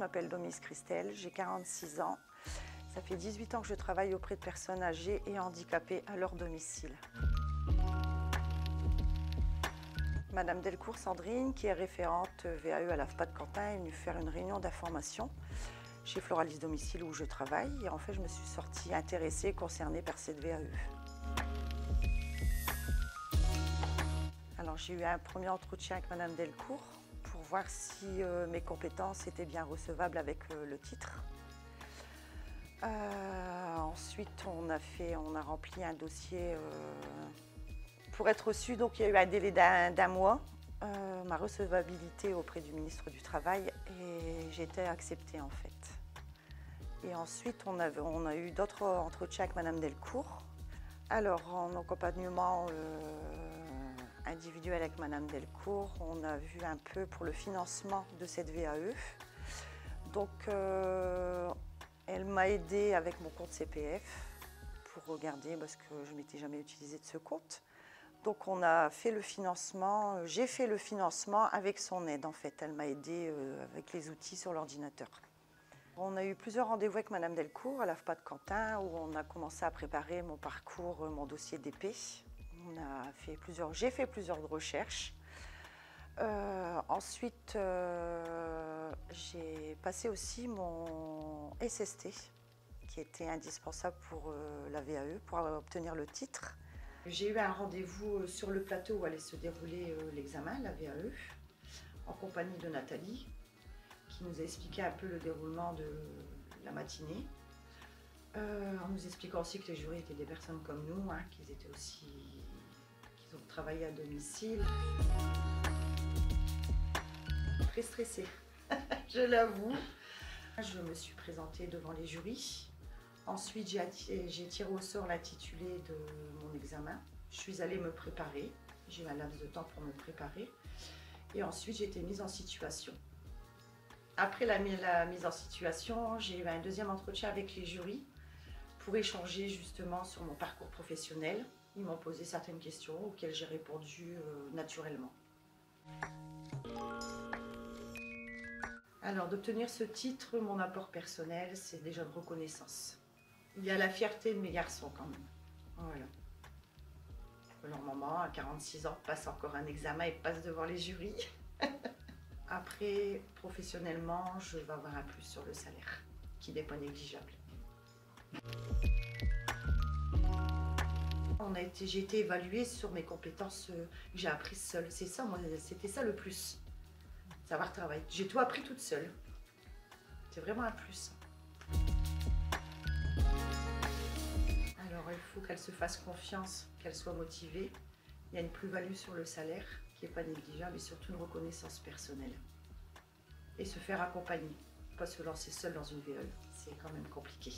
m'appelle Domis Christelle, j'ai 46 ans. Ça fait 18 ans que je travaille auprès de personnes âgées et handicapées à leur domicile. Madame Delcourt Sandrine, qui est référente VAE à l'AFPA de Quentin, est venue faire une réunion d'information chez Floralis Domicile où je travaille. Et en fait, je me suis sortie intéressée, concernée par cette VAE. Alors, j'ai eu un premier entretien avec Madame Delcourt pour voir si mes compétences étaient bien recevables avec le titre. Ensuite, on a rempli un dossier pour être reçu. Donc, il y a eu un délai d'un mois, ma recevabilité auprès du ministre du Travail, et j'ai été acceptée en fait. Et ensuite, on a eu d'autres entretiens avec Madame Delcourt. Alors, en accompagnement individuel avec Madame Delcourt, on a vu un peu pour le financement de cette VAE. Donc, elle m'a aidée avec mon compte CPF pour regarder, parce que je ne m'étais jamais utilisée de ce compte. Donc, on a fait le financement, j'ai fait le financement avec son aide en fait. Elle m'a aidée avec les outils sur l'ordinateur. On a eu plusieurs rendez-vous avec Madame Delcourt à l'AFPA de Quentin où on a commencé à préparer mon parcours, mon dossier d'épée. J'ai fait plusieurs recherches. Ensuite, j'ai passé aussi mon SST qui était indispensable pour la VAE, pour obtenir le titre. J'ai eu un rendez-vous sur le plateau où allait se dérouler l'examen, la VAE, en compagnie de Nathalie, qui nous a expliqué un peu le déroulement de la matinée, en nous expliquant aussi que les jurys étaient des personnes comme nous, hein, qu'ils ont travaillé à domicile. Très stressée, je l'avoue. Je me suis présentée devant les jurys. Ensuite, j'ai tiré au sort l'intitulé de mon examen. Je suis allée me préparer. J'ai eu un laps de temps pour me préparer. Et ensuite, j'ai été mise en situation. Après la mise en situation, j'ai eu un deuxième entretien avec les jurys pour échanger justement sur mon parcours professionnel. Ils m'ont posé certaines questions auxquelles j'ai répondu naturellement. Alors, d'obtenir ce titre, mon apport personnel, c'est déjà une reconnaissance. Il y a la fierté de mes garçons quand même. Voilà. Leur maman, à 46 ans, passe encore un examen et passe devant les jurys. Après, professionnellement, je vais avoir un plus sur le salaire, qui n'est pas négligeable. J'ai été évaluée sur mes compétences que j'ai apprises seule. C'est ça, moi, c'était ça le plus. Savoir travailler. J'ai tout appris toute seule. C'est vraiment un plus. Alors, il faut qu'elle se fasse confiance, qu'elle soit motivée. Il y a une plus-value sur le salaire qui n'est pas négligeable et surtout une reconnaissance personnelle. Et se faire accompagner, pas se lancer seule dans une VAE, c'est quand même compliqué.